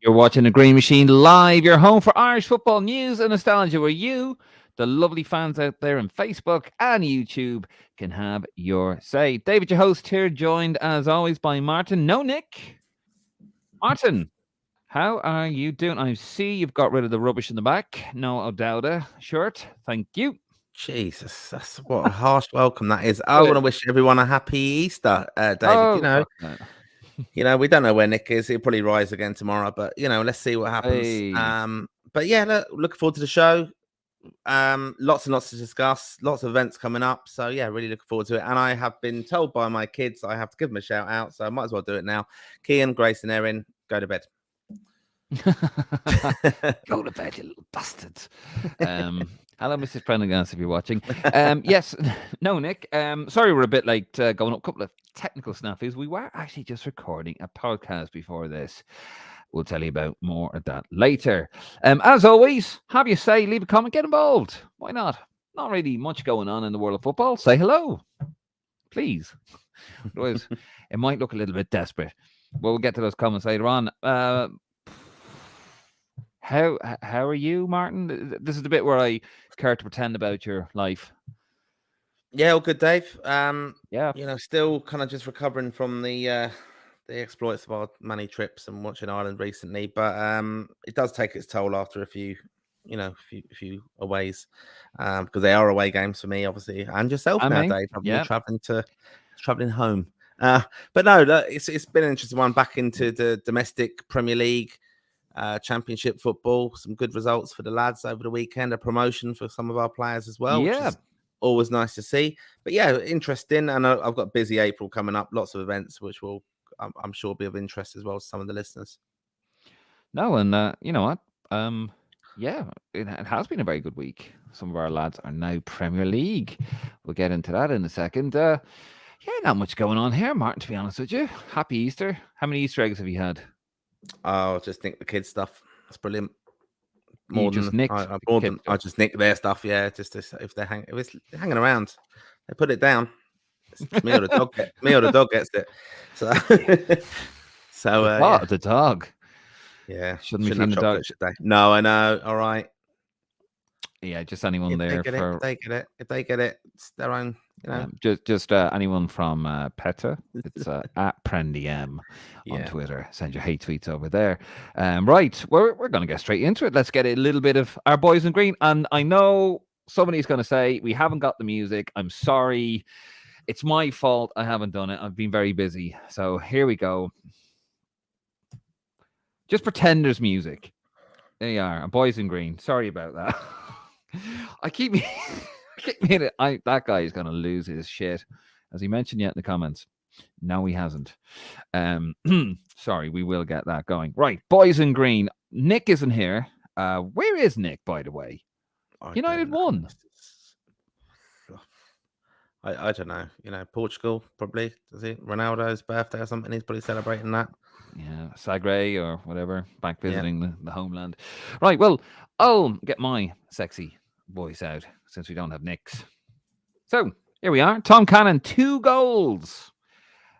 You're watching the Green Machine live. Your home for Irish football news and nostalgia, where you, the lovely fans out there on Facebook and YouTube, can have your say. David, your host here, joined as always by Martin. No, Nick. Martin, how are you doing? I see you've got rid of the rubbish in the back. No O'Dowda shirt. Thank you. Jesus, that's what a harsh welcome that is. I want to wish everyone a happy Easter, David. Oh, fuck no. We don't know where Nick is. He'll probably rise again tomorrow, but let's see what happens. Hey. But yeah, looking forward to the show. Lots and lots to discuss, lots of events coming up. So yeah, really looking forward to it. And I have been told by my kids I have to give them a shout out, so I might as well do it now. Kian, Grace, and Erin, go to bed. Go to bed, you little bastards. Hello, Mrs. Prendergast, if you're watching. Yes, no, Nick. Sorry, we're a bit late going up. A couple of technical snafus. We were actually just recording a podcast before this. We'll tell you about more of that later. As always, have your say, leave a comment, get involved. Why not? Not really much going on in the world of football. Say hello, please. Otherwise, it might look a little bit desperate. But we'll get to those comments later on. How are you, Martin? This is the bit where I care to pretend about your life. Yeah, all good, Dave. Yeah, still kind of just recovering from the exploits of our many trips and watching Ireland recently, but it does take its toll after a few aways, because they are away games for me, obviously, and yourself Dave. I've been traveling home. But no, it's been an interesting one. Back into the domestic Premier League. Championship football, some good results for the lads over the weekend, a promotion for some of our players as well, which is always nice to see. But yeah, interesting. And I've got busy April coming up, lots of events, which will, I'm sure, be of interest as well to some of the listeners. No, and you know what? Yeah, it has been a very good week. Some of our lads are now Premier League. We'll get into that in a second. Yeah, not much going on here, Martin, to be honest with you. Happy Easter. How many Easter eggs have you had? Oh, just nick the kids' stuff. That's brilliant. I just nick their stuff. Yeah, just if they're hanging around, they put it down. Me or the dog gets it. So, the dog. Yeah, shouldn't be feeding the dog. No, I know. All right. Yeah, just anyone there if they get it, it's their own. Just anyone from PETA. It's at PrendyM on Twitter. Send your hate tweets over there. Right, we're going to get straight into it. Let's get a little bit of our boys in green. And I know somebody's going to say we haven't got the music. I'm sorry. It's my fault. I haven't done it. I've been very busy. So here we go. Just pretend there's music. There you are. Boys in green. Sorry about that. I keep that guy is going to lose his shit. Has he mentioned yet in the comments? No, he hasn't. Sorry, we will get that going. Right, boys in green. Nick isn't here. Where is Nick, by the way? United won. I don't know. Portugal, probably. Is it Ronaldo's birthday or something? He's probably celebrating that. Yeah, Sagre or whatever, back visiting the homeland. Right, well, I'll get my sexy voice out since we don't have Nick's. So, here we are. Tom Cannon, 2 goals.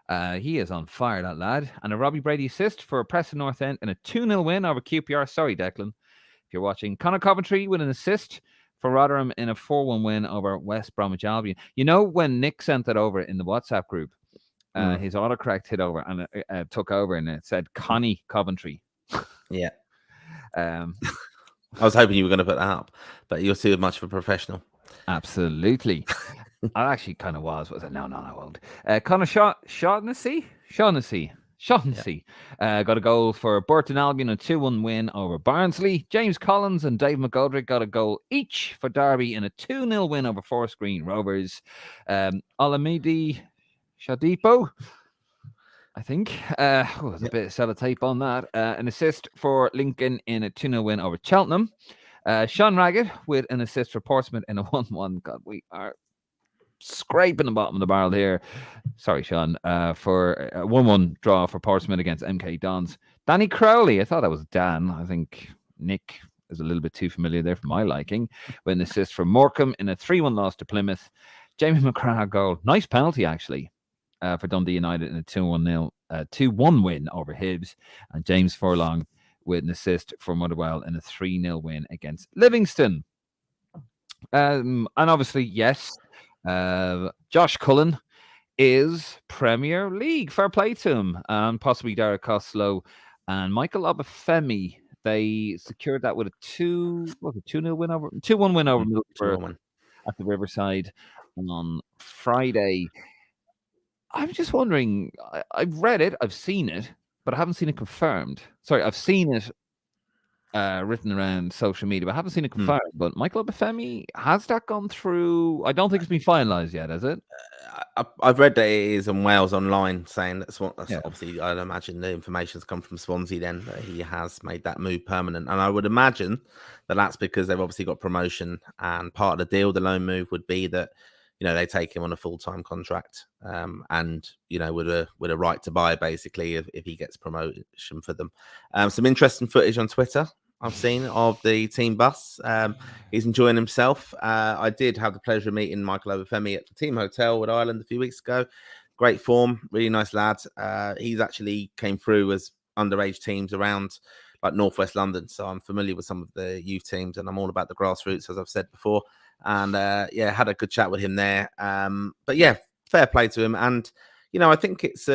He is on fire, that lad. And a Robbie Brady assist for Preston North End in a 2-0 win over QPR. Sorry, Declan, if you're watching. Connor Coventry with an assist for Rotherham in a 4-1 win over West Bromwich Albion. You know, when Nick sent that over in the WhatsApp group, his autocorrect hit over and took over, and it said Connie Coventry. Yeah. I was hoping you were going to put that up, but you're too much of a professional. Absolutely. I actually kind of was. I said, no, I won't. Connor Shaughnessy got a goal for Burton Albion, a 2-1 win over Barnsley. James Collins and Dave McGoldrick got a goal each for Derby in a 2-0 win over Forest Green Rovers. Olamide Shadipo, I think. There's a bit of sellotape on that. An assist for Lincoln in a 2-0 win over Cheltenham. Sean Raggett with an assist for Portsmouth in a 1-1. God, we are scraping the bottom of the barrel here. Sorry, Sean. For a 1-1 draw for Portsmouth against MK Dons. Danny Crowley, I thought that was Dan. I think Nick is a little bit too familiar there for my liking. With an assist for Morecambe in a 3-1 loss to Plymouth. Jamie McCrath goal. Nice penalty, actually. For Dundee United in a 2-1 win over Hibs, and James Furlong with an assist for Motherwell in a 3-0 win against Livingston. And obviously, yes, Josh Cullen is Premier League. Fair play to him. And possibly Derek Costello and Michael Obafemi. They secured that with a 2-0 win over 2-1 win over Middlesbrough at the Riverside on Friday. I'm just wondering, I've read it, I've seen it, but I haven't seen it confirmed. Sorry, I've seen it written around social media, but I haven't seen it confirmed. But Michael Obafemi, has that gone through? I don't think it's been finalised yet, has it? I've read that it is on Wales Online saying that's obviously, I'd imagine the information's come from Swansea then, that he has made that move permanent. And I would imagine that that's because they've obviously got promotion, and part of the deal, the loan move, would be that, they take him on a full-time contract, and, with a right to buy, basically, if he gets promotion for them. Some interesting footage on Twitter I've seen of the team bus. He's enjoying himself. I did have the pleasure of meeting Michael Obafemi at the team hotel with Ireland a few weeks ago. Great form, really nice lad. He's actually came through as underage teams around like Northwest London, so I'm familiar with some of the youth teams, and I'm all about the grassroots, as I've said before. And had a good chat with him there. But yeah, fair play to him. And I think it's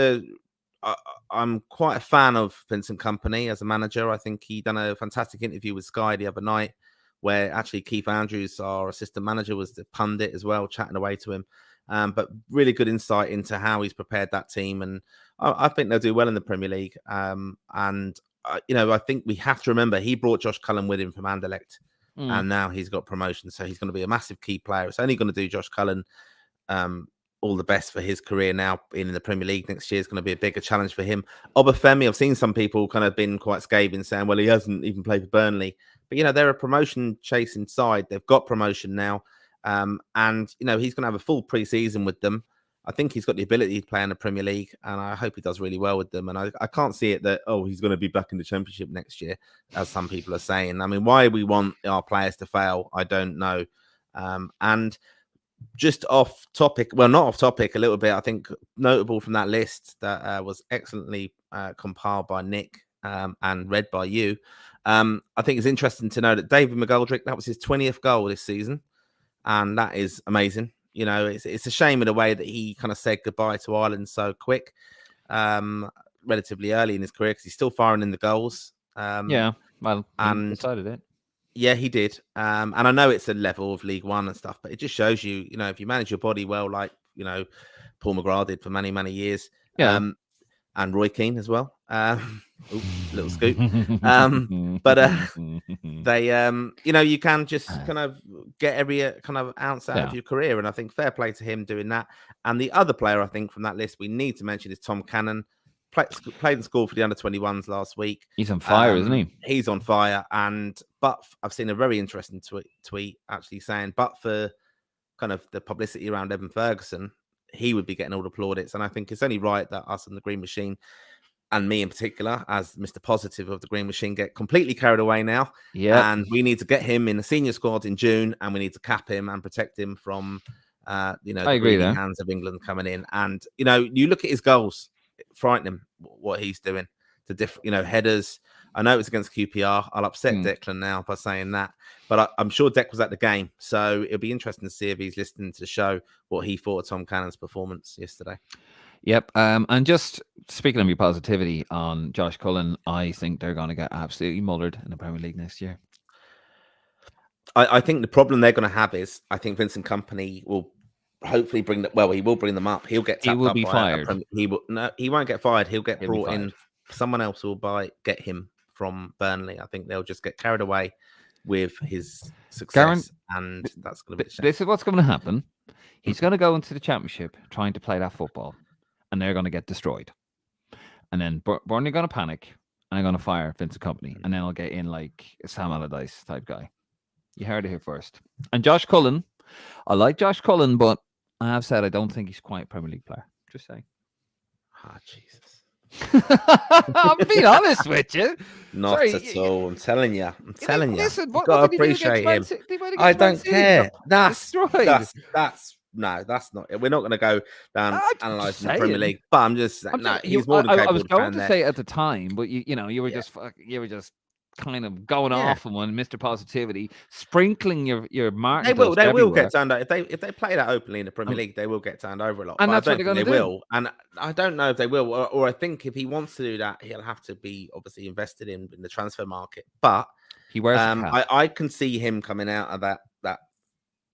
I'm quite a fan of Vincent Kompany as a manager. I think he done a fantastic interview with Sky the other night, where actually Keith Andrews, our assistant manager, was the pundit as well, chatting away to him. But really good insight into how he's prepared that team, and I think they'll do well in the Premier League. And I think we have to remember he brought Josh Cullen with him from Anderlecht, and now he's got promotion, so he's going to be a massive key player. It's only going to do Josh Cullen all the best for his career now. Being in the Premier League next year is going to be a bigger challenge for him. Obafemi, I've seen some people kind of been quite scathing, saying, well, he hasn't even played for Burnley. But, they're a promotion chasing side. They've got promotion now. And, he's going to have a full pre-season with them. I think he's got the ability to play in the Premier League, and I hope he does really well with them. And I can't see it that, he's going to be back in the Championship next year, as some people are saying. I mean, why we want our players to fail, I don't know. And just off topic, well, not off topic a little bit, I think notable from that list that was excellently compiled by Nick and read by you. I think it's interesting to know that David McGoldrick, that was his 20th goal this season. And that is amazing. It's a shame in a way that he kind of said goodbye to Ireland so quick, relatively early in his career, because he's still firing in the goals. He decided it. Yeah, he did. And I know it's a level of League One and stuff, but it just shows you, if you manage your body well, like, Paul McGrath did for many, many years. Yeah. And Roy Keane as well. Little scoop. But they, you can just kind of get every kind of ounce out of your career. And I think fair play to him doing that. And the other player, I think, from that list we need to mention is Tom Cannon. Played and scored for the under-21s last week. He's on fire, isn't he? He's on fire. But I've seen a very interesting tweet actually saying, but for kind of the publicity around Evan Ferguson, he would be getting all the plaudits. And I think it's only right that us and the Green Machine, and me in particular, as Mr. Positive of the Green Machine, get completely carried away now. Yeah. And we need to get him in the senior squad in June, and we need to cap him and protect him from, the greedy hands of England coming in. And, you look at his goals, frightening what he's doing to different, headers. I know it's against QPR. I'll upset Declan now by saying that, but I'm sure Dec was at the game, so it'll be interesting to see if he's listening to the show what he thought of Tom Cannon's performance yesterday. Yep. And just speaking of your positivity on Josh Cullen, I think they're going to get absolutely mullered in the Premier League next year. I think the problem they're going to have is I think Vincent Kompany will hopefully bring that. Well, he will bring them up. He'll get. He will be fired. He will. No, he won't get fired. He'll get brought in. Someone else will get him from Burnley. I think they'll just get carried away with his success, and that's going to be. This is what's going to happen. He's going to go into the Championship trying to play that football, and they're going to get destroyed. And then Burnley are going to panic, and they're going to fire Vincent Kompany, and then I'll get in like a Sam Allardyce type guy. You heard it here first. And Josh Cullen, I like Josh Cullen, but I have said I don't think he's quite a Premier League player. Just saying. Ah, Jesus. I'm being honest with you. Not at all. I'm telling you. Listen, what got to appreciate him. I don't care. That's not. We're not going to go down analysing the Premier League. But I'm just saying, he's more than capable. I was going to say at the time, but you were just kind of going off on one, Mr. Positivity, sprinkling your Martin. They will get turned over if they play that openly in the Premier League. They will get turned over a lot. And but that's I don't what think they will. And I don't know if they will, or I think if he wants to do that, he'll have to be obviously invested in the transfer market. But he wears a cap. I can see him coming out of that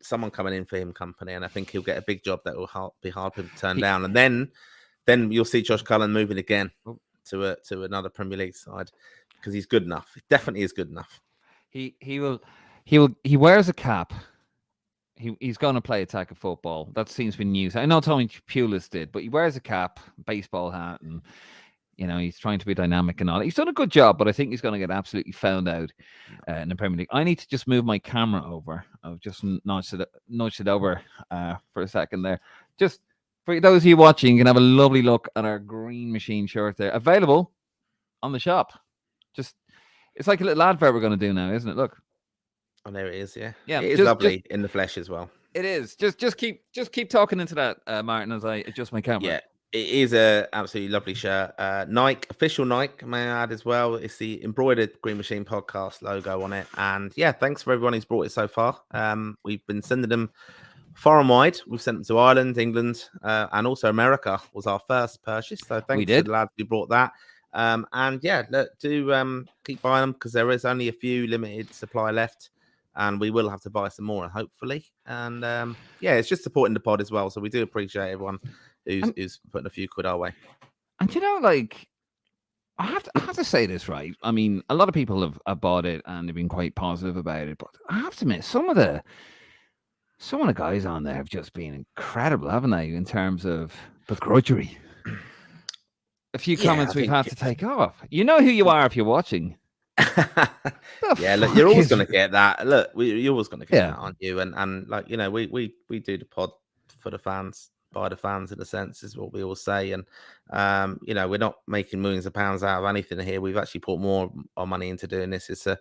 someone coming in for him company, and I think he'll get a big job that will be hard for him to turn down. And then you'll see Josh Cullen moving again to another Premier League side. Because he's good enough. He definitely is good enough. He wears a cap. He's going to play attack of football. That seems to be news. I know Tony Pulis did, but he wears a cap, baseball hat, and he's trying to be dynamic and all. He's done a good job, but I think he's going to get absolutely found out in the Premier League. I need to just move my camera over. I've just nudged it over for a second there. Just for those of you watching, you can have a lovely look at our Green Machine shirt there, available on the shop. It's like a little advert we're going to do now, isn't it? Look. Oh, there it is. Yeah. It is lovely in the flesh as well. It is. Just keep talking into that, Martin, as I adjust my camera. Yeah, it is a absolutely lovely shirt. Nike, official Nike, may I add as well. It's the embroidered Green Machine podcast logo on it. And yeah, thanks for everyone who's brought it so far. We've been sending them far and wide. We've sent them to Ireland, England, and also America was our first purchase. So thanks to the lads who brought that. And yeah, do keep buying them because there is only a few limited supply left, and we will have to buy some more, hopefully. And yeah, it's just supporting the pod as well. So we do appreciate everyone who's putting a few quid our way. And I have to say this, right? I mean, a lot of people have bought it and they've been quite positive about it, but I have to admit, some of the guys on there have just been incredible, haven't they? In terms of begrudgery. A few comments we've had to take off. You know who you are if you're watching. Yeah, look, you're always going to get that. Look, you're always going to get that, aren't you? And like we do the pod for the fans, by the fans in a sense, is what we all say. And we're not making millions of pounds out of anything here. We've actually put more money into doing this. It's a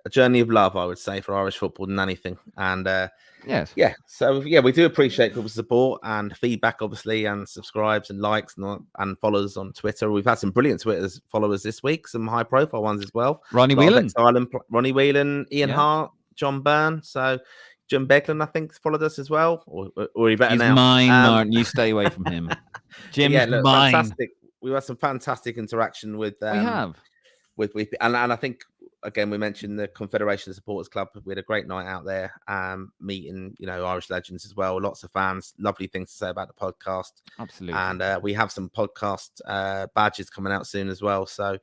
journey of love, I would say, for Irish football than anything. And so we do appreciate people's support and feedback, obviously, and subscribes and likes and follows on Twitter. We've had some brilliant Twitter followers this week, some high profile ones as well. Ronnie Whelan, Ian Hart, John Byrne. So Jim Beglin, I think, followed us as well, or he better He's now. Mine, Martin. You stay away from him. Jim's mine. Fantastic. We've had some fantastic interaction with. We have. And I think. Again, we mentioned the Confederation of Supporters Club. We had a great night out there, meeting, Irish legends as well. Lots of fans, lovely things to say about the podcast. Absolutely. And we have some podcast badges coming out soon as well. So,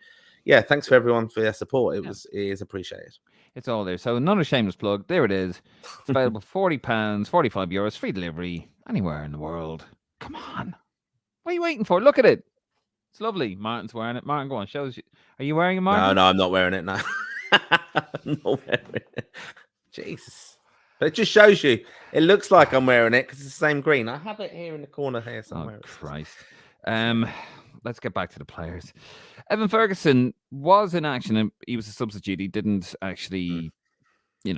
yeah, thanks for everyone for their support. It is appreciated. It's all there. So another shameless plug. There it is. It's available £40, €45, free delivery, anywhere in the world. Come on. What are you waiting for? Look at it. It's lovely. Martin's wearing it. Martin, go on. Shows you. Are you wearing it, Martin? No, I'm not wearing it. No. I'm not wearing it. Jesus. But it just shows you. It looks like I'm wearing it because it's the same green. I have it here in the corner here somewhere. Oh, Christ. Let's get back to the players. Evan Ferguson was in action and he was a substitute. He didn't actually, he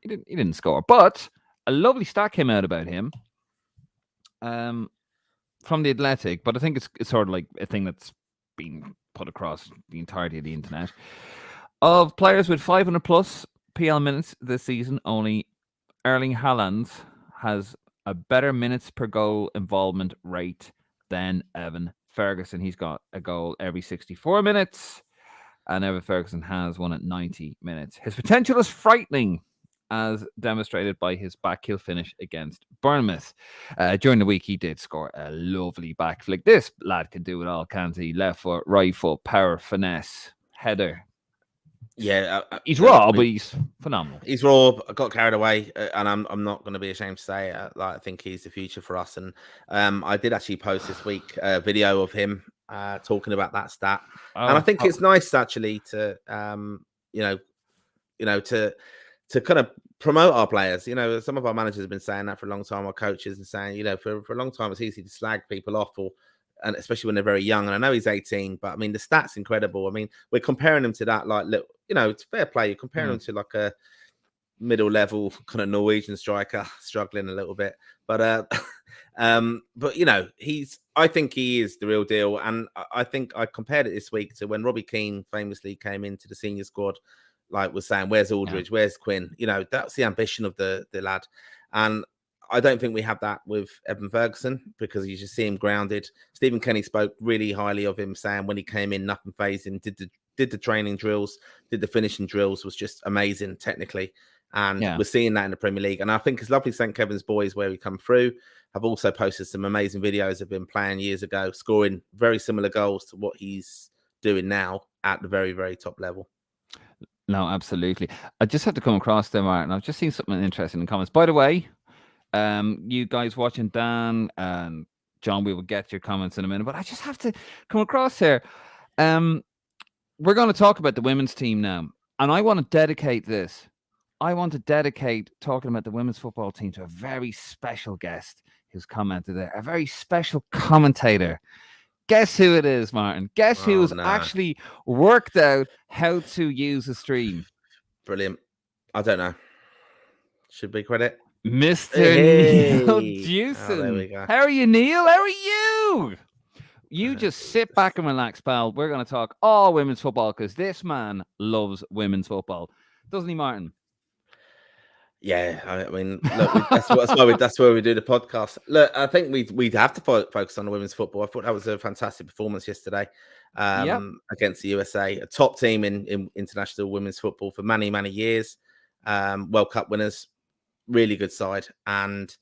didn't score. But a lovely stat came out about him from The Athletic. But I think it's sort of like a thing that's been put across the entirety of the internet. Of players with 500 plus PL minutes this season, only Erling Haaland has a better minutes per goal involvement rate than Evan Ferguson. He's got a goal every 64 minutes, and Evan Ferguson has one at 90 minutes. His potential is frightening, as demonstrated by his back heel finish against Bournemouth. During the week, he did score a lovely back flick. This lad can do it all, can't he? Left foot, right foot, power, finesse, header. Yeah, he's raw, but he's phenomenal. He's raw. I got carried away, and I'm not going to be ashamed to say I think he's the future for us. And I did actually post this week a video of him talking about that stat, and I think it's nice actually to to kind of promote our players. Some of our managers have been saying that for a long time. Our coaches and saying, for a long time, it's easy to slag people off and especially when they're very young. And I know he's 18, but I mean, the stats incredible. I mean, we're comparing him to that, like, it's fair play. You're comparing him to like a middle level kind of Norwegian striker struggling a little bit. But you know, I think he is the real deal. And I think I compared it this week to when Robbie Keane famously came into the senior squad, like was saying, where's Aldridge, where's Quinn? You know, that's the ambition of the lad. And I don't think we have that with Evan Ferguson because you just see him grounded. Stephen Kenny spoke really highly of him, saying when he came in, nothing phased him, did the training drills, did the finishing drills, was just amazing technically. And we're seeing that in the Premier League. And I think it's lovely St. Kevin's boys where we come through have also posted some amazing videos of him playing years ago, scoring very similar goals to what he's doing now at the very, very top level. No, absolutely. I just had to come across there, Martin. I've just seen something interesting in the comments. By the way, you guys watching, Dan and John, we will get your comments in a minute, but I just have to come across here. We're going to talk about the women's team now, and I want to dedicate this. I want to dedicate talking about the women's football team to a very special guest who's commented there, a very special commentator. Guess who it is, Martin? Guess who's actually worked out how to use a stream? Brilliant. I don't know. Should we credit? Mr. Neil Dewson. There we go. How are you, Neil? How are you? You just sit back and relax, pal. We're going to talk all women's football because this man loves women's football. Doesn't he, Martin? Yeah, I mean, look, that's where we do the podcast. Look, I think we'd have to focus on the women's football. I thought that was a fantastic performance yesterday against the USA, a top team in international women's football for many, many years. World Cup winners, really good side. And,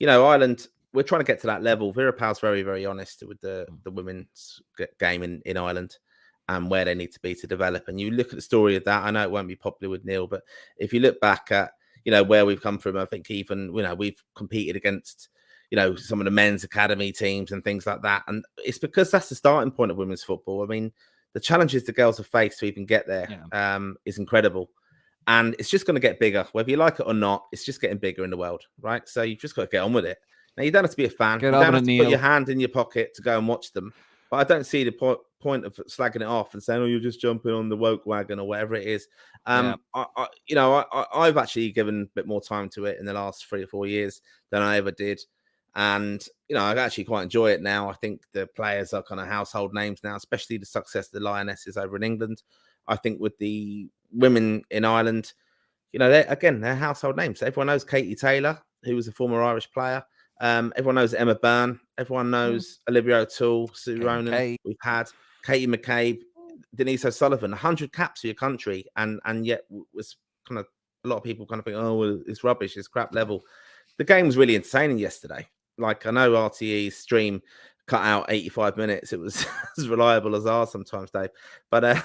you know, Ireland, we're trying to get to that level. Vera Pauw's very, very honest with the women's game in Ireland and where they need to be to develop. And you look at the story of that. I know it won't be popular with Neil, but if you look back at, you know, where we've come from, I think even, you know, we've competed against, you know, some of the men's academy teams and things like that. And it's because that's the starting point of women's football. I mean, the challenges the girls have faced to even get there is incredible. And it's just going to get bigger. Whether you like it or not, it's just getting bigger in the world, right? So you've just got to get on with it. Now, you don't have to be a fan. You don't have to put your hand in your pocket to go and watch them. But I don't see the point of slagging it off and saying, "Oh, you're just jumping on the woke wagon" or whatever it is. I've actually given a bit more time to it in the last 3 or 4 years than I ever did, and you know, I actually quite enjoy it now. I think the players are kind of household names now, especially the success of the Lionesses over in England. I think with the women in Ireland, you know, they're household names. Everyone knows Katie Taylor, who was a former Irish player. Everyone knows Emma Byrne. Everyone knows Olivia O'Toole, Sue Ronan. We've had Katie McCabe, Denise O'Sullivan, 100 caps for your country, and yet was kind of a lot of people kind of think, oh, well, it's rubbish, it's crap level. The game was really entertaining yesterday. Like, I know RTE's stream cut out 85 minutes. It was as reliable as ours sometimes, Dave. But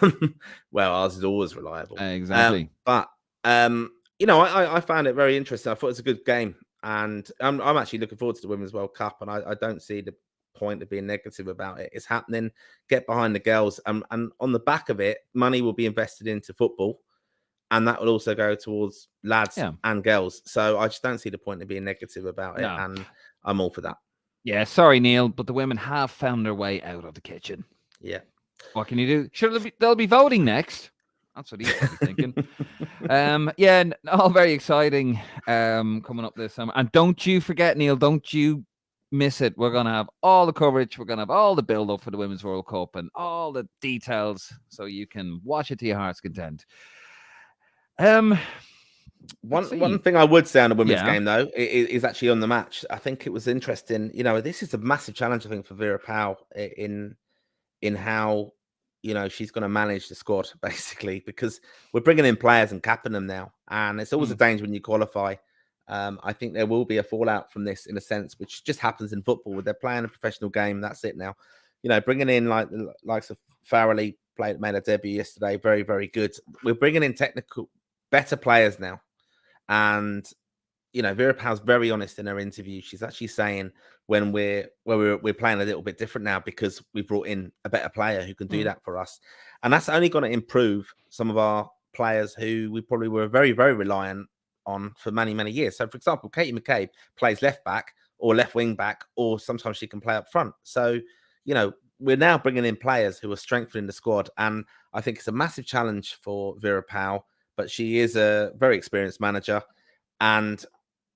well, ours is always reliable. Exactly. You know, I found it very interesting. I thought it was a good game. And I'm actually looking forward to the Women's World Cup, and I don't see the point of being negative about it. It's happening. Get behind the girls, and on the back of it, money will be invested into football, and that will also go towards lads and girls. So I just don't see the point of being negative about it, and I'm all for that. Yeah, sorry, Neil, but the women have found their way out of the kitchen. Yeah. What can you do? Sure, they'll be voting next. That's what he's thinking. All very exciting coming up this summer. And don't you forget, Neil, don't you miss it. We're going to have all the coverage. We're going to have all the build-up for the Women's World Cup and all the details so you can watch it to your heart's content. One thing I would say on the women's game, though, is actually on the match. I think it was interesting. You know, this is a massive challenge, I think, for Vera Pauw in how, you know, she's going to manage the squad, basically, because we're bringing in players and capping them now. And it's always a danger when you qualify. I think there will be a fallout from this, in a sense, which just happens in football. They're playing a professional game. That's it now. You know, bringing in like the likes of Farrelly, made a debut yesterday. Very, very good. We're bringing in better players now. And, you know, Vera Pauw's very honest in her interview. She's actually saying when we're playing a little bit different now because we brought in a better player who can do that for us. And that's only going to improve some of our players who we probably were very, very reliant on for many, many years. So, for example, Katie McCabe plays left back or left wing back, or sometimes she can play up front. So, you know, we're now bringing in players who are strengthening the squad. And I think it's a massive challenge for Vera Pauw, but she is a very experienced manager. And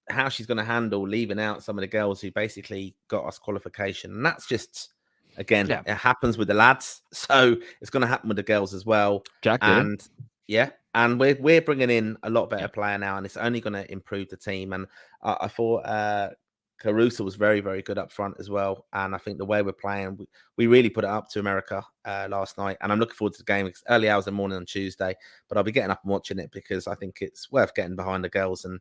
how she's going to handle leaving out some of the girls who basically got us qualification. And that's just, again, it happens with the lads. So it's going to happen with the girls as well. Jack did it. And we're bringing in a lot better player now, and it's only going to improve the team. And I thought Caruso was very, very good up front as well. And I think the way we're playing, we really put it up to America last night. And I'm looking forward to the game. It's early hours in the morning on Tuesday, but I'll be getting up and watching it because I think it's worth getting behind the girls. And,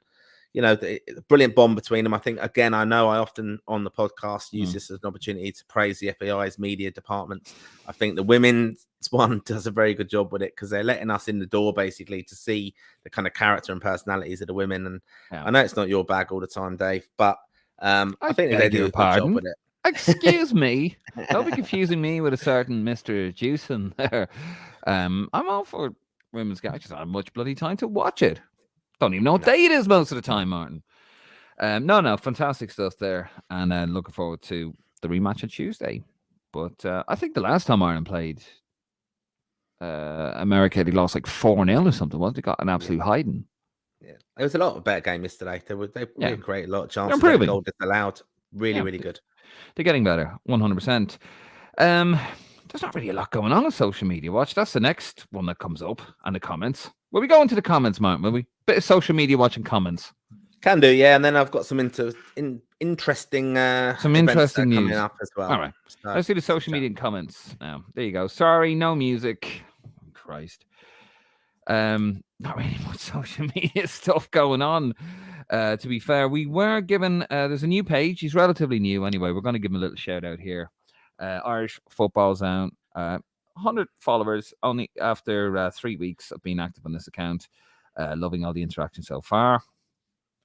the brilliant bond between them. I think, again, I know I often on the podcast use this as an opportunity to praise the FAI's media departments. I think the women's one does a very good job with it because they're letting us in the door basically to see the kind of character and personalities of the women. And I know it's not your bag all the time, Dave, but I think they do a good job with it. Excuse me. Don't be confusing me with a certain Mr. Jewson there. I'm all for women's games. I just don't have much bloody time to watch it. Don't even know what day it is most of the time, Martin. No, fantastic stuff there. And looking forward to the rematch on Tuesday. But I think the last time Ireland played America, they lost like 4-0 or something. Wasn't they? Got an absolute hiding. Yeah, it was a lot of better game yesterday. They created a lot of chances. They're improving. Goal disallowed. Really good. They're getting better, 100%. There's not really a lot going on social media watch. That's the next one that comes up and the comments. Will we go into the comments, Martin? Will we? Bit of social media watching comments. Can do, yeah. And then I've got some interesting news up as well. All right, let's do the social media comments now. There you go. Sorry, no music. Oh, Christ. Not really much social media stuff going on. To be fair, we were given there's a new page. He's relatively new anyway. We're going to give him a little shout out here. Irish Football Zone. 100 followers only after 3 weeks of being active on this account. Loving all the interaction so far.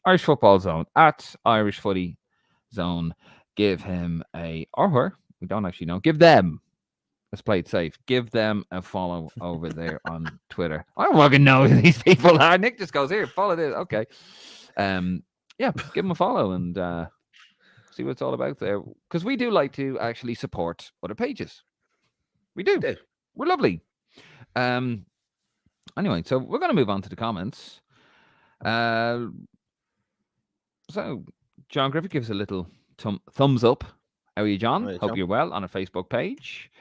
Irish Football Zone at Irish Footy Zone. Give him or her. We don't actually know. Give them. Let's play it safe. Give them a follow over there on Twitter. I don't fucking know who these people are. Nick just goes, here, follow this. Okay. Give them a follow and see what it's all about there. Because we do like to actually support other pages. We do. We're lovely. Anyway, so we're going to move on to the comments. So John Griffith gives a little thumbs up. How are you, John? Hope you're well on our Facebook page.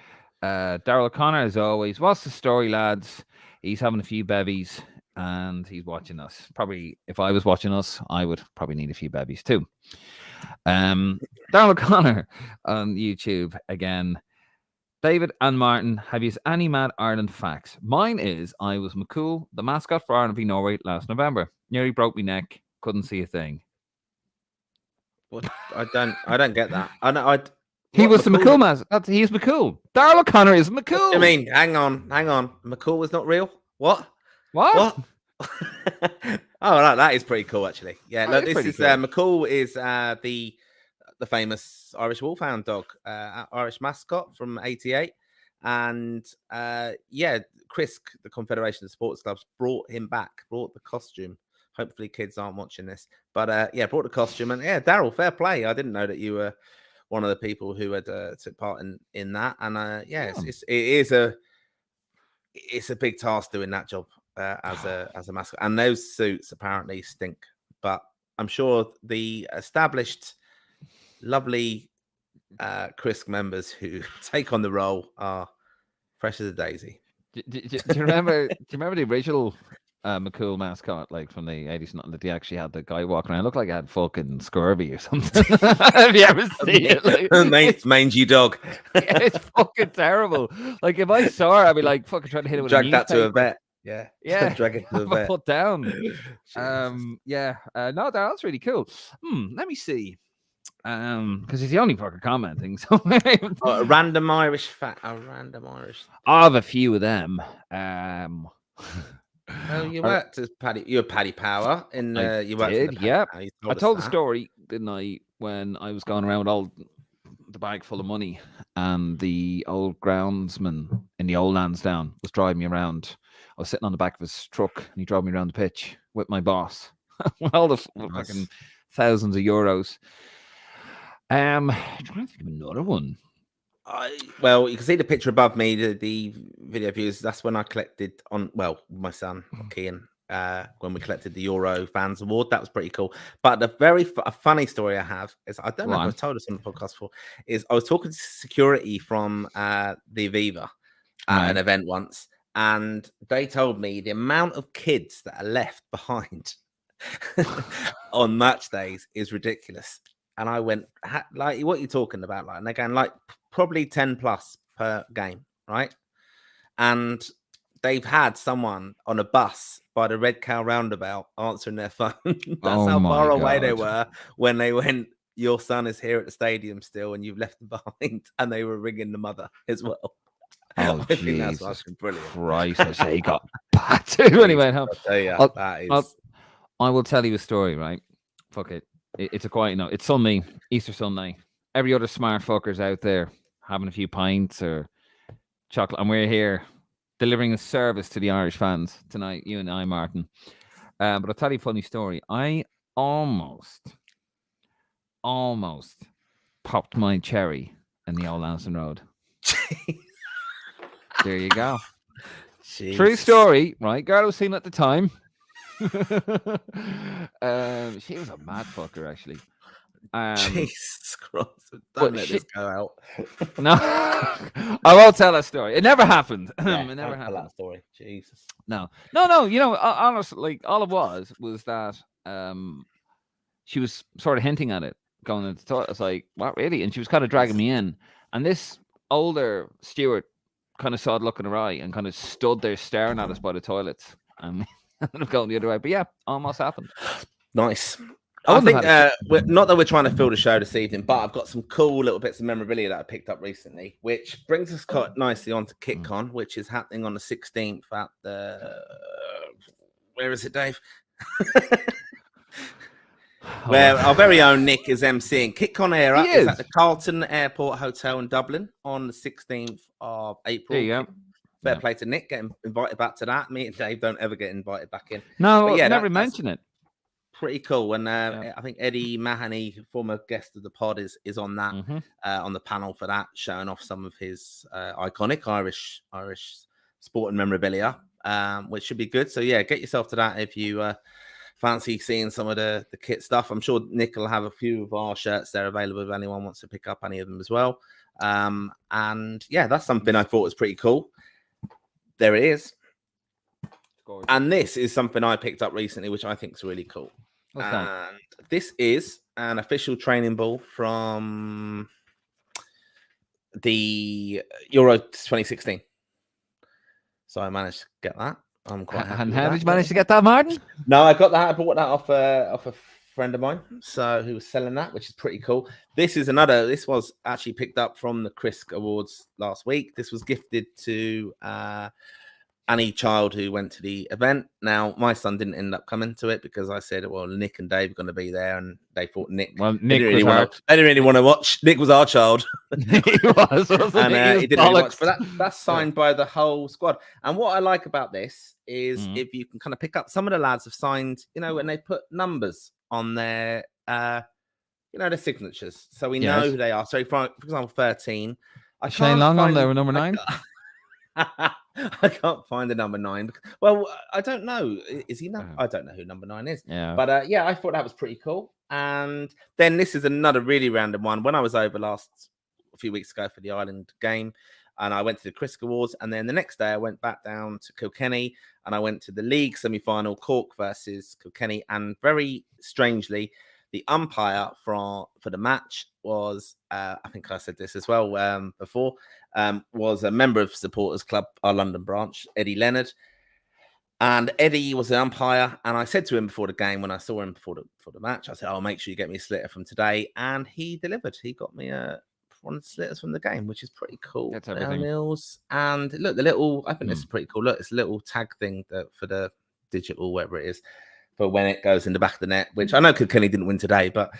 Daryl O'Connor, as always. What's the story, lads? He's having a few bevies and he's watching us. Probably, if I was watching us, I would probably need a few bevies too. Daryl O'Connor on YouTube again. David and Martin, have you any Mad Ireland facts? Mine is I was McCool, the mascot for Ireland v Norway last November. Nearly broke my neck. Couldn't see a thing. What? I don't get that. He was the McCool mascot. He is McCool. Daryl O'Connor is McCool. I mean, hang on. McCool was not real. What? Oh, no, that is pretty cool, actually. Yeah, look, this is cool. McCool is the famous Irish Wolfhound dog, Irish mascot from '88, and Chris, the Confederation of Sports Clubs, brought the costume. Hopefully, kids aren't watching this, but brought the costume, and Daryl, fair play. I didn't know that you were one of the people who had took part in that, and it's a big task doing that job as a mascot, and those suits apparently stink, but I'm sure the established lovely Chris members who take on the role are fresh as a daisy. Do you remember the original McCool mascot, like from the 80s, that they actually had the guy walking around? It looked like he had fucking scurvy or something. Have you ever seen it? Like, mangy dog. It's fucking terrible. Like, if I saw it, I'd be like fucking trying to hit it with drag that to a vet. Yeah. Drag it to a vet. Put down. No, that's really cool. Let me see. Because he's the only fucking commenting. So a random Irish fact. I have a few of them. Well, you worked as Paddy. You're Paddy Power, and you worked. Did, yeah. I told the story, didn't I? When I was going around with all the bag full of money, and the old groundsman in the old Lansdowne was driving me around. I was sitting on the back of his truck, and he drove me around the pitch with my boss. All the fucking thousands of euros. I'm trying to think of another one. Well, you can see the picture above me, the video views. That's when I collected my son, Kean, when we collected the Euro Fans Award. That was pretty cool. But the very funny story I have is, I don't know if I've told us on the podcast before, is I was talking to security from the Aviva at an event once, and they told me the amount of kids that are left behind on match days is ridiculous. And I went, like, what are you talking about? Like, and they're going, like, probably 10 plus per game, right? And they've had someone on a bus by the Red Cow roundabout answering their phone. That's how far away they were when they went, your son is here at the stadium still, and you've left him behind. And they were ringing the mother as well. Oh, I think that's brilliant. Christ, I say he got battered when he went home. I will tell you a story, right? Fuck it. It's a quiet note. It's Sunday, Easter Sunday. Every other smart fucker's out there having a few pints or chocolate, and we're here delivering a service to the Irish fans tonight, you and I, Martin. But I'll tell you a funny story. I almost popped my cherry in the old Lansdowne Road. There you go. Jeez. True story, right? Girl was seen at the time. She was a mad fucker, actually. Jesus Christ! Don't let this go out. No, I won't tell that story. It never happened. Yeah, it never happened. That story. Jesus. No. You know, honestly, like, all it was that she was sort of hinting at it, going into the toilet. I was like, "What, really?" And she was kind of dragging me in, and this older steward kind of saw it looking awry and kind of stood there staring at us by the toilets, and we ended up going the other way. But yeah, almost happened. Nice. I think not that we're trying to fill the show this evening, but I've got some cool little bits of memorabilia that I picked up recently, which brings us quite nicely on to KitCon, which is happening on the 16th at the... Where is it, Dave? Where our very own Nick is emceeing. KitCon Era is at the Carlton Airport Hotel in Dublin on the 16th of April. There you go. Fair play to Nick, getting invited back to that. Me and Dave don't ever get invited back in. No, yeah, never mention it. Pretty cool. And I think Eddie Mahoney, former guest of the pod, is on that on the panel for that, showing off some of his iconic Irish sporting memorabilia, which should be good. So yeah, get yourself to that if you fancy seeing some of the kit stuff. I'm sure Nick will have a few of our shirts there available if anyone wants to pick up any of them as well. And yeah, that's something I thought was pretty cool. There it is. And this is something I picked up recently, which I think is really cool. And this is an official training ball from the Euro 2016. So I managed to get that. I'm quite happy. And how did you manage to get that, Martin? No, I got that. I bought that off a friend of mine, so who was selling that, which is pretty cool. This was actually picked up from the Crisk Awards last week. This was gifted to any child who went to the event. Now, my son didn't end up coming to it because I said, well, Nick and Dave are going to be there, and they thought Nick. Well, Nick they didn't really want to watch. Nick was our child. He was, and he didn't really watch. But that's signed by the whole squad. And what I like about this is if you can kind of pick up, some of the lads have signed, you know, when they put numbers on their, their signatures, so we know who they are. So, for example, 13. Shane Long on there with number 9. I can't find the number 9. Well, I don't know. Is he number? I don't know who number 9 is. Yeah. But I thought that was pretty cool. And then this is another really random one. When I was over a few weeks ago for the Ireland game, and I went to the Crisk Awards, and then the next day I went back down to Kilkenny, and I went to the league semi-final, Cork versus Kilkenny, and very strangely, the umpire for the match was, I think I said this as well before, was a member of Supporters Club, our London branch, Eddie Leonard. And Eddie was the umpire. And I said to him before the game, when I saw him before the match, I said, "Oh, make sure you get me a slitter from today." And he delivered. He got me one of the slitters from the game, which is pretty cool. That's everything. Mills. And look, I think this is pretty cool. Look, it's a little tag thing for the digital, whatever it is, for when it goes in the back of the net, which I know Kilkenny didn't win today, but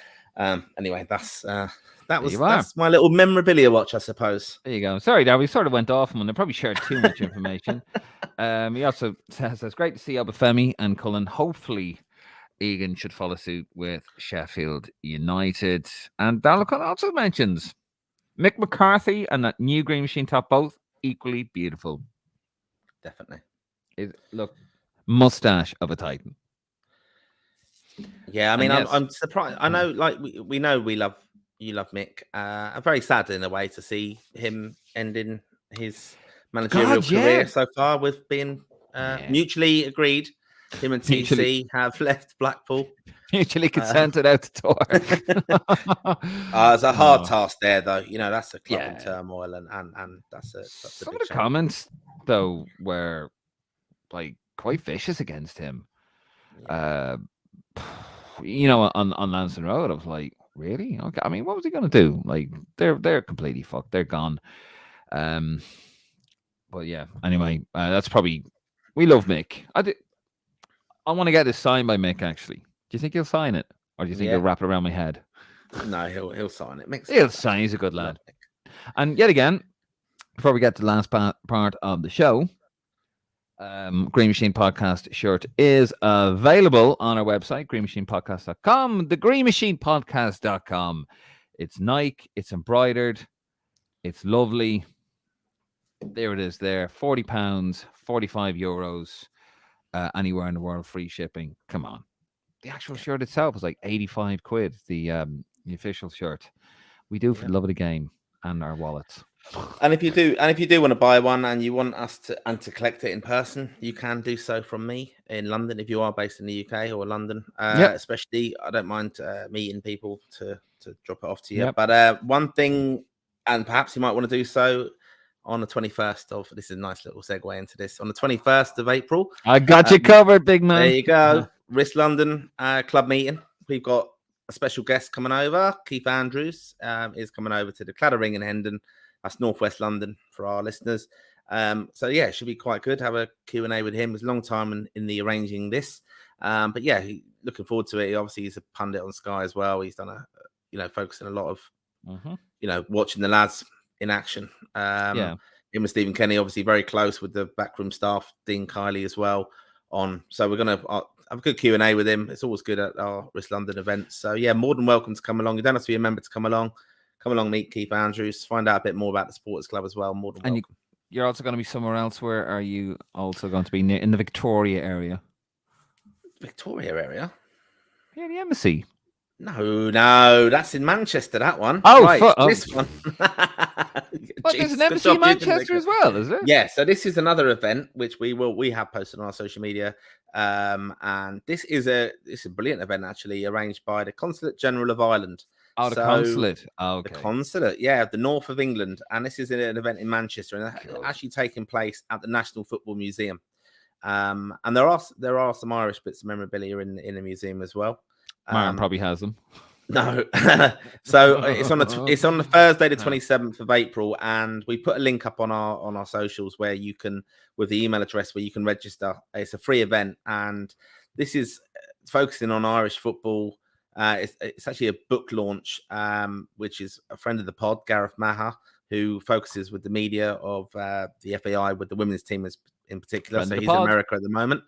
anyway, that's my little memorabilia watch, I suppose. There you go. Sorry, Dad, we sort of went off and they probably shared too much information. He also says it's great to see Obafemi and Cullen. Hopefully, Egan should follow suit with Sheffield United. And Dalacon also mentions Mick McCarthy and that new Green Machine top, both equally beautiful. Definitely. Look, mustache of a Titan. Yeah, I mean, I'm surprised. I know, like we know you love Mick. I'm very sad in a way to see him ending his managerial career so far with being mutually agreed. Him and TC have left Blackpool. Mutually consented out the door. It's a hard task there, though. You know, that's a club in turmoil, and that's a some of the comments though were like quite vicious against him. Yeah. You know, on Lansdowne Road, I was like, really? Okay. I mean, what was he gonna do? Like, they're completely fucked. They're gone. But yeah. Anyway, that's probably. We love Mick. I want to get this signed by Mick. Actually, do you think he'll sign it, or do you think he'll wrap it around my head? No, he'll sign it. He'll sign. He's a good lad. And yet again, before we get to the last part of the show. Green Machine Podcast shirt is available on our website, greenmachinepodcast.com, thegreenmachinepodcast.com. It's Nike, it's embroidered, it's lovely. There it is there, £40, €45, anywhere in the world, free shipping. Come on. The actual shirt itself is like 85 quid, the official shirt. We do for the love of the game and our wallets. And if you do want to buy one and you want us to collect it in person, you can do so from me in London if you are based in the UK or London. Especially, I don't mind meeting people to drop it off to you. But one thing, and perhaps you might want to do so on the 21st of, this is a nice little segue into this, on the 21st of April. I got you covered, big man. There you go. RIS London club meeting. We've got a special guest coming over. Keith Andrews is coming over to the Cladder Ring in Hendon. That's northwest London for our listeners. So yeah, it should be quite good. Have a Q&A with him. It's a long time in the arranging this. But yeah, looking forward to it. Obviously, he's a pundit on Sky as well. He's done focusing a lot of, watching the lads in action. Him and Stephen Kenny, obviously very close with the backroom staff, Dean Kiley as well on. So we're going to have a good Q&A with him. It's always good at our RIS London events. So yeah, more than welcome to come along. You don't have to be a member to come along. Come along, meet Keith Andrews, find out a bit more about the Supporters Club as well. More than welcome. And you're also going to be somewhere else. Where are you also going to be in the Victoria area? Victoria area? Yeah, the embassy. No, that's in Manchester, that one. Oh, right, this one. But there's an embassy in Manchester as well, is there? Yeah, so this is another event which we have posted on our social media. And this is a brilliant event, actually, arranged by the Consulate General of Ireland. Oh, the consulate. Oh, okay. The consulate, the north of England. And this is an event in Manchester, and it's actually taking place at the National Football Museum. And there are some Irish bits of memorabilia in the museum as well. Martin probably has them. No. So it's on the Thursday, the 27th of April, and we put a link up on our socials where you can, with the email address where you can register. It's a free event, and this is focusing on Irish football. It's actually a book launch, which is a friend of the pod, Gareth Maher, who focuses with the media of the FAI with the women's team in particular. So he's in America at the moment.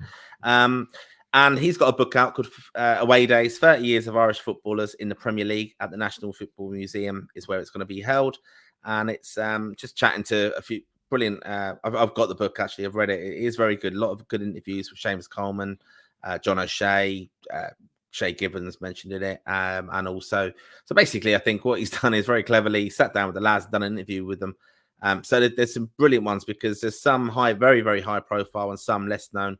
And he's got a book out called Away Days, 30 Years of Irish Footballers in the Premier League at the National Football Museum is where it's going to be held. And it's just chatting to a few brilliant... I've got the book, actually. I've read it. It is very good. A lot of good interviews with Seamus Coleman, John O'Shea, Shay Gibbons mentioned in it. And also... So basically, I think what he's done is very cleverly sat down with the lads, done an interview with them. So there's some brilliant ones because there's some very, very high profile and some less known.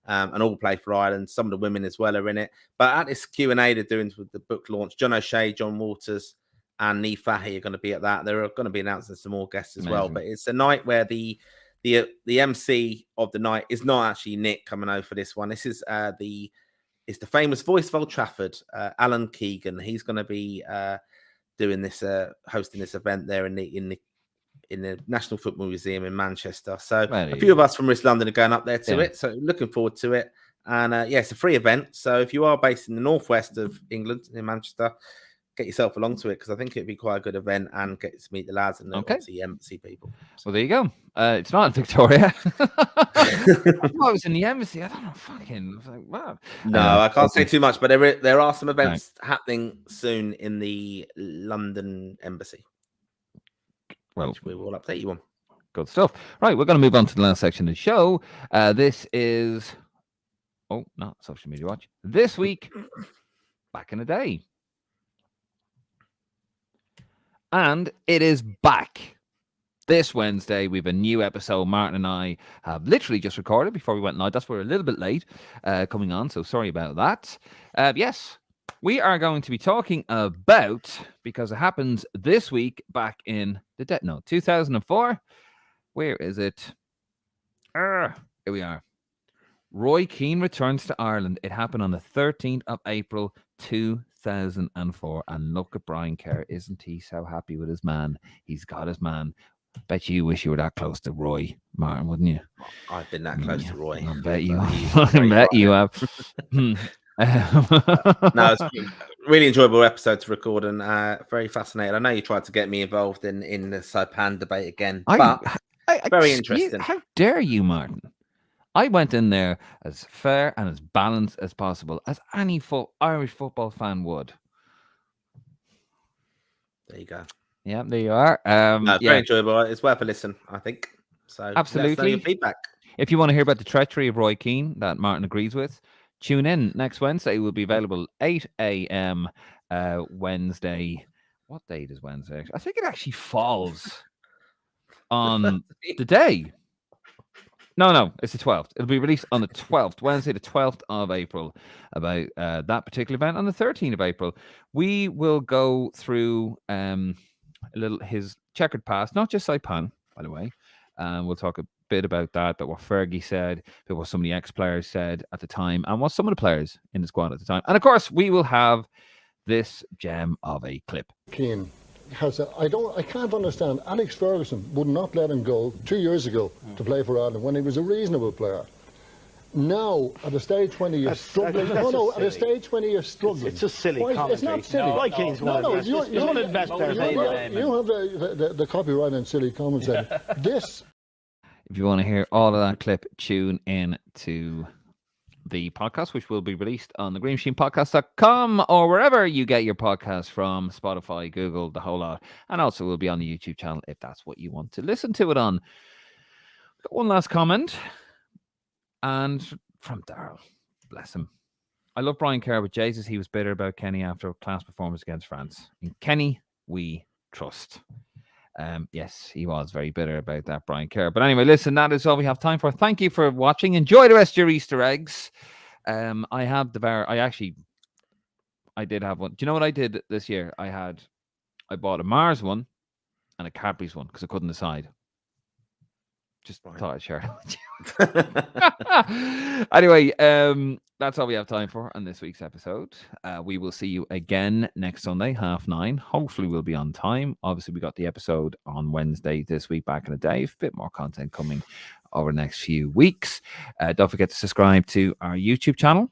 And all play for Ireland. Some of the women as well are in it. But at this Q&A they're doing with the book launch, John O'Shea, John Waters, and Niamh Fahey are going to be at that. They're going to be announcing some more guests as well. But it's a night where the MC of the night is not actually Nick coming over for this one. This is the famous voice of Old Trafford, Alan Keegan. He's going to be doing this, hosting this event there in the National Football Museum in Manchester. So a few of us from RIS London are going up there to it. So looking forward to it. And it's a free event. So if you are based in the northwest of England, in Manchester, get yourself along to it because I think it'd be quite a good event and get to meet the lads and the embassy people. So there you go. It's not in Victoria. I was in the embassy. I don't know. Fucking. I was like, wow. No, I can't say too much, but there are some events happening soon in the London embassy. Well, which we will update you on. Good stuff. Right, we're going to move on to the last section of the show. This is Oh, not Social Media Watch. This week, back in the day. And it is back. This Wednesday, we have a new episode. Martin and I have literally just recorded before we went live. That's why we're a little bit late coming on, so sorry about that. Yes, we are going to be talking about, because it happens this week back in 2004. Where is it? Here we are. Roy Keane returns to Ireland. It happened on the 13th of April, 2004. And look at Brian Kerr. Isn't he so happy with his man? He's got his man. Bet you wish you were that close to Roy, Martin, wouldn't you? I've been that close to Roy. I bet you. I bet you have. No, it's a really enjoyable episode to record and very fascinating. I know you tried to get me involved in the Saipan debate again, but very interesting. How dare you, Martin? I went in there as fair and as balanced as possible, as any Irish football fan would. There you go. Yeah, there you are. Very enjoyable. It's worth a listen, I think. So absolutely. Let us know your feedback. If you want to hear about the treachery of Roy Keane that Martin agrees with, tune in next Wednesday. It will be available 8 a.m. Wednesday. What date is Wednesday? I think it actually falls on the day. No, it's the 12th. It'll be released on the 12th, Wednesday, the 12th of April, about that particular event. On the 13th of April, we will go through his checkered past, not just Saipan, by the way. We'll talk a bit about that, about what Fergie said, about what some of the ex-players said at the time, and what some of the players in the squad at the time. And of course, we will have this gem of a clip. Keane I can't understand. Alex Ferguson would not let him go 2 years ago to play for Ireland when he was a reasonable player. Now, at a stage when he is struggling, at a stage when he is struggling, it's a silly commentary. It's not silly. Roy Keane's one of the best players. You have the copyright on silly comments. This. If you want to hear all of that clip, tune in to the podcast, which will be released on the greenmachinepodcast.com or wherever you get your podcasts from, Spotify, Google, the whole lot. And also will be on the YouTube channel if that's what you want to listen to it on. Got one last comment. And from Daryl, bless him. I love Brian Kerr, but Jesus, he was bitter about Kenny after a class performance against France. In Kenny, we trust. Yes, he was very bitter about that, Brian Kerr. But anyway, listen, that is all we have time for. Thank you for watching. Enjoy the rest of your Easter eggs. I have I did have one. Do you know what I did this year? I bought a Mars one and a Cadbury's one because I couldn't decide. Just thought I'd share it with you. Anyway, that's all we have time for on this week's episode. We will see you again next Sunday, 9:30. Hopefully we'll be on time. Obviously, we got the episode on Wednesday this week, back in the day. A bit more content coming over the next few weeks. Don't forget to subscribe to our YouTube channel,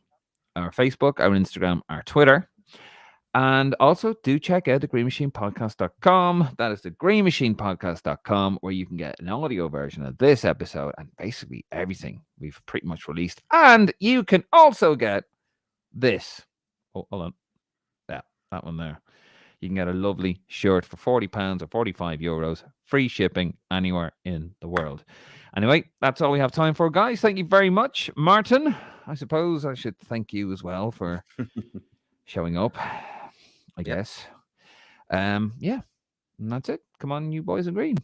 our Facebook, our Instagram, our Twitter. And also do check out the greenmachinepodcast.com. That is the greenmachinepodcast.com, where you can get an audio version of this episode and basically everything we've pretty much released. And you can also get this. Oh, hold on. Yeah, that one there. You can get a lovely shirt for £40 or €45. Free shipping anywhere in the world. Anyway, that's all we have time for, guys. Thank you very much. Martin, I suppose I should thank you as well for showing up. I guess. Yeah. And that's it. Come on, you boys in green.